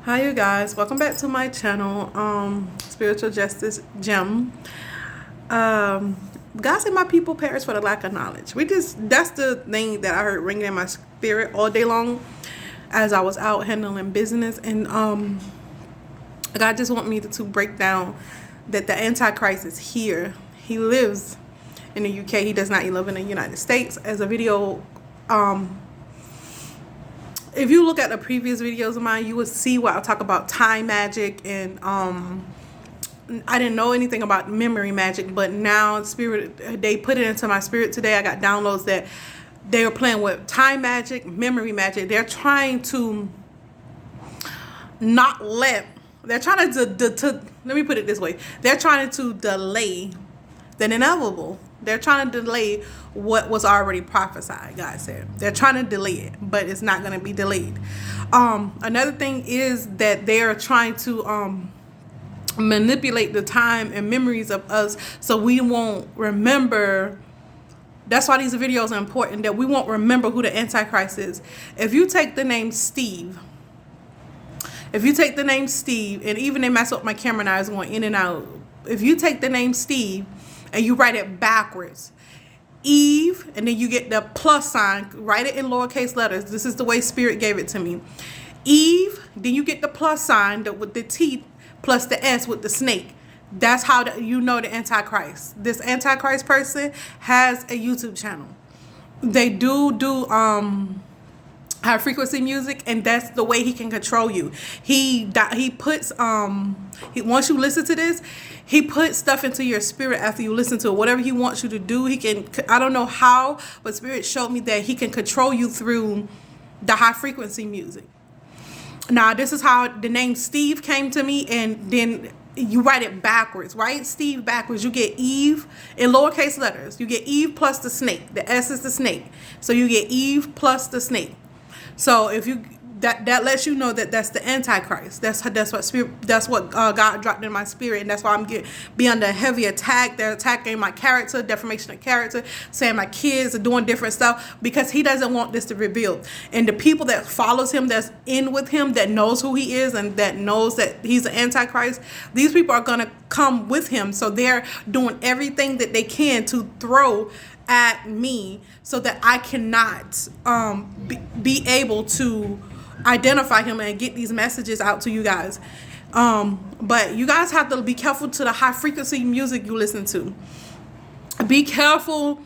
Hi you guys, welcome back to my channel, Spiritual Justice Gem. God said my people perish for the lack of knowledge. That's the thing that I heard ringing in my spirit all day long as I was out handling business. And God just want me to break down that the Antichrist is here. He lives in the UK. He does not live in the United States. As a video, if you look at the previous videos of mine, you would see where I talk about time magic, and I didn't know anything about memory magic, but now they put it into my spirit today. I got downloads that they are playing with time magic, memory magic. They're trying to not let, they're trying to let me put it this way. They're trying to delay the inevitable. They're trying to delay what was already prophesied, God said. They're trying to delay it, but it's not going to be delayed. Another thing is that they're trying to manipulate the time and memories of us so we won't remember. That's why these videos are important, that we won't remember who the Antichrist is. If you take the name Steve, and even they mess up my camera now, it's going in and out. If you take the name Steve and you write it backwards, Eve, and then you get the plus sign, write it in lowercase letters. This is the way Spirit gave it to me. Eve, then you get the plus sign with the T plus the S with the snake. That's how you know the Antichrist. This Antichrist person has a YouTube channel. They do high frequency music, and that's the way he can control you. He puts once you listen to this, he puts stuff into your spirit after you listen to it. Whatever he wants you to do, he can. I don't know how, but Spirit showed me that he can control you through the high frequency music. Now, this is how the name Steve came to me, and then you write it backwards, right? Steve backwards. You get Eve in lowercase letters. You get Eve plus the snake. The S is the snake. So you get Eve plus the snake. So if you that lets you know that that's the Antichrist. That's what God dropped in my spirit, and that's why I'm be under heavy attack. They're attacking my character, defamation of character, saying my kids are doing different stuff because he doesn't want this to reveal. And the people that follows him, that's in with him, that knows who he is and that knows that he's the Antichrist, these people are gonna come with him. So they're doing everything that they can to throw at me so that I cannot be able to identify him and get these messages out to you guys. But you guys have to be careful to the high frequency music you listen to. Be careful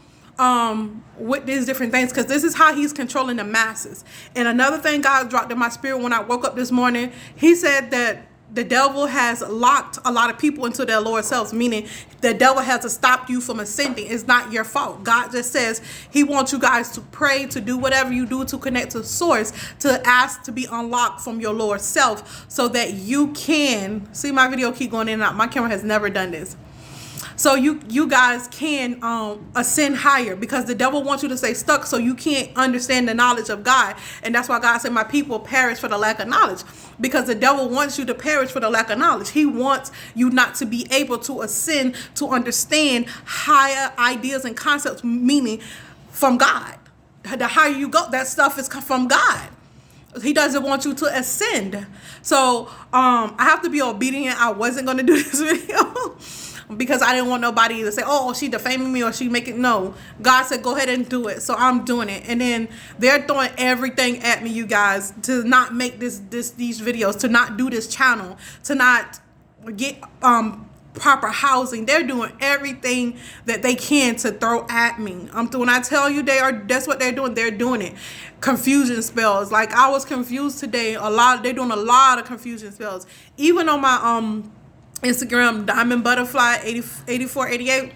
with these different things, because this is how he's controlling the masses. And another thing God dropped in my spirit when I woke up this morning, he said that the devil has locked a lot of people into their lower selves, meaning the devil has to stop you from ascending. It's not your fault. God just says he wants you guys to pray, to do whatever you do to connect to source, to ask to be unlocked from your lower self so that you can see my video keep going in and out. My camera has never done this. So you guys can ascend higher, because the devil wants you to stay stuck so you can't understand the knowledge of God. And that's why God said my people perish for the lack of knowledge, because the devil wants you to perish for the lack of knowledge. He wants you not to be able to ascend, to understand higher ideas and concepts, meaning from God. The higher you go, that stuff is from God. He doesn't want you to ascend. So I have to be obedient. I wasn't going to do this video because I didn't want nobody to say, oh, she defaming me or she making. No, God said go ahead and do it, so I'm doing it. And then they're throwing everything at me, you guys, to not make these videos, to not do this channel, to not get proper housing. They're doing everything that they can to throw at me. When I tell you that's what they're doing. They're doing it. Confusion spells. Like I was confused today. They're doing a lot of confusion spells. Even on my Instagram, Diamond Butterfly 8488.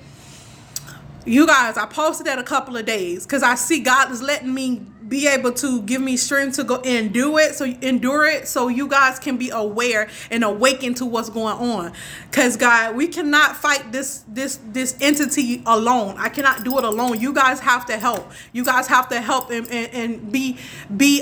You guys, I posted that a couple of days because I see God is letting me be able to give me strength to go and endure it so you guys can be aware and awaken to what's going on. Because God, we cannot fight this entity alone. I cannot do it alone. You guys have to help. You guys have to help and be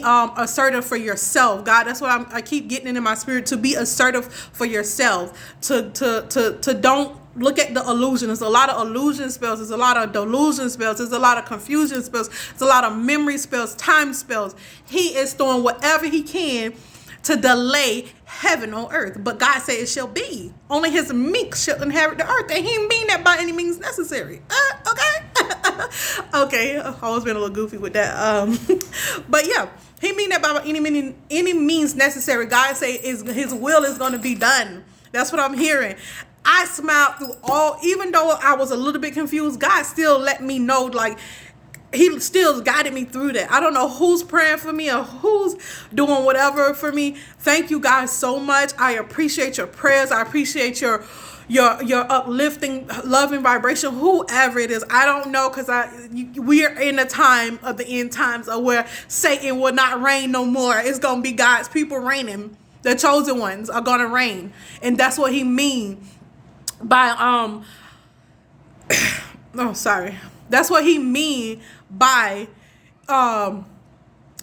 assertive for yourself. God, that's what I keep getting in my spirit, to be assertive for yourself, to don't look at the illusion. There's a lot of illusion spells. There's a lot of delusion spells. There's a lot of confusion spells. There's a lot of memory spells, time spells. He is throwing whatever he can to delay heaven on earth. But God said it shall be. Only his meek shall inherit the earth. And he didn't mean that by any means necessary. Okay? Okay, I always been a little goofy with that. But yeah, he mean that by any means necessary. God say his will is going to be done. That's what I'm hearing. I smiled through all, even though I was a little bit confused, God still let me know, like, he still guided me through that. I don't know who's praying for me or who's doing whatever for me. Thank you guys so much. I appreciate your prayers. I appreciate your uplifting, loving vibration, whoever it is. I don't know, because we are in a time of the end times of where Satan will not reign no more. It's going to be God's people reigning. The chosen ones are going to reign. And that's what he mean by, that's what he mean by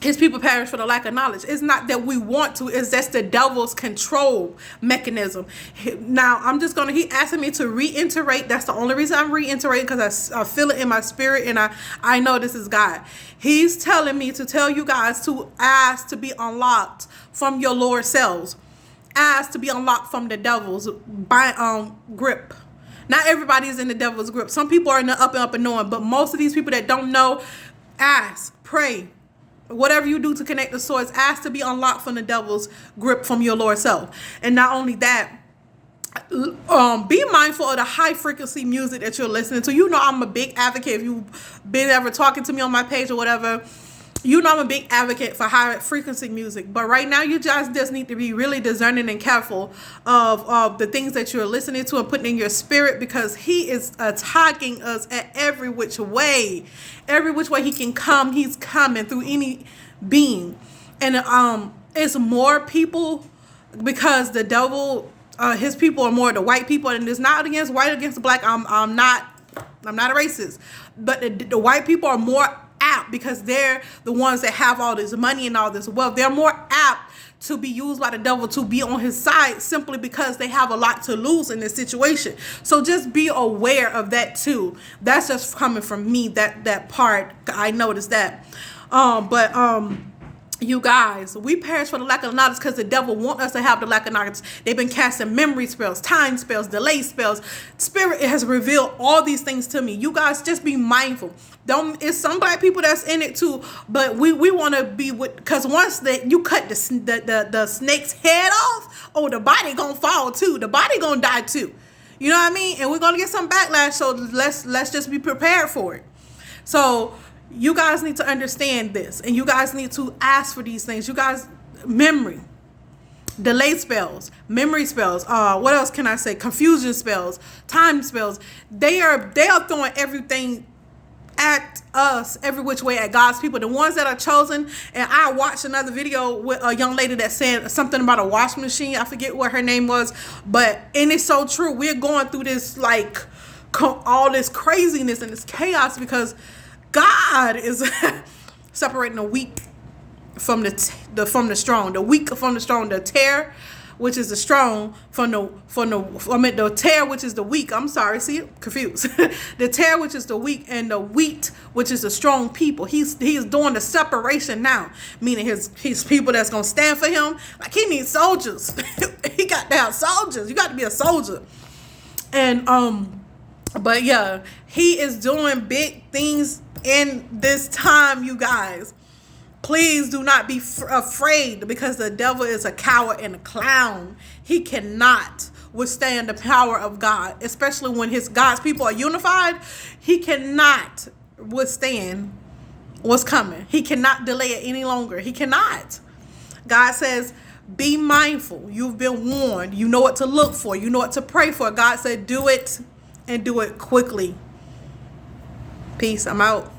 his people perish for the lack of knowledge. It's not that we want to, it's just the devil's control mechanism. Now, he asking me to reiterate. That's the only reason I'm reiterating, because I feel it in my spirit, and I know this is God. He's telling me to tell you guys to ask to be unlocked from your lower selves. Ask to be unlocked from the devil's grip. Not everybody is in the devil's grip. Some people are in the up and knowing, but most of these people that don't know, ask, pray, whatever you do to connect the source, ask to be unlocked from the devil's grip from your lower self. And not only that, be mindful of the high frequency music that you're listening to. You know, I'm a big advocate. If you've been ever talking to me on my page or whatever, you know I'm a big advocate for high frequency music. But right now, you just need to be really discerning and careful of the things that you're listening to and putting in your spirit, because he is attacking us at every which way. Every which way he can come, he's coming through any being. And it's more people, because the devil, his people are more the white people, and it's not against white against black. I'm not a racist, but the white people are more apt, because they're the ones that have all this money and all this wealth. They're more apt to be used by the devil to be on his side, simply because they have a lot to lose in this situation. So just be aware of that too. That's just coming from me, that part. I noticed that. You guys, we perish for the lack of knowledge, because the devil want us to have the lack of knowledge. They've been casting memory spells, time spells, delay spells. Spirit has revealed all these things to me. You guys, just be mindful. It's some black people that's in it too, but we want to be with, because once that you cut the snake's head off, the body gonna fall too. The body gonna die too. You know what I mean? And we're gonna get some backlash. So let's just be prepared for it. So you guys need to understand this, and you guys need to ask for these things. You guys, memory, delay spells, memory spells, what else can I say? Confusion spells, time spells. They are throwing everything at us, every which way, at God's people, the ones that are chosen. And I watched another video with a young lady that said something about a washing machine. I forget what her name was, and it's so true. We're going through this, like, all this craziness and this chaos, because God is separating the weak from the strong, the weak from the strong, the tear, which is the strong, the tear, which is the weak. I'm sorry, see, confused. The tear, which is the weak, and the wheat, which is the strong people. He's doing the separation now, meaning his people that's gonna stand for him. Like, he needs soldiers. He got to have soldiers. You got to be a soldier. And but yeah, he is doing big things in this time, you guys. Please do not be afraid, because the devil is a coward and a clown. He cannot withstand the power of God, especially when God's people are unified. He cannot withstand what's coming. He cannot delay it any longer. He cannot. God says, be mindful. You've been warned. You know what to look for. You know what to pray for. God said, do it, and do it quickly. Peace. I'm out.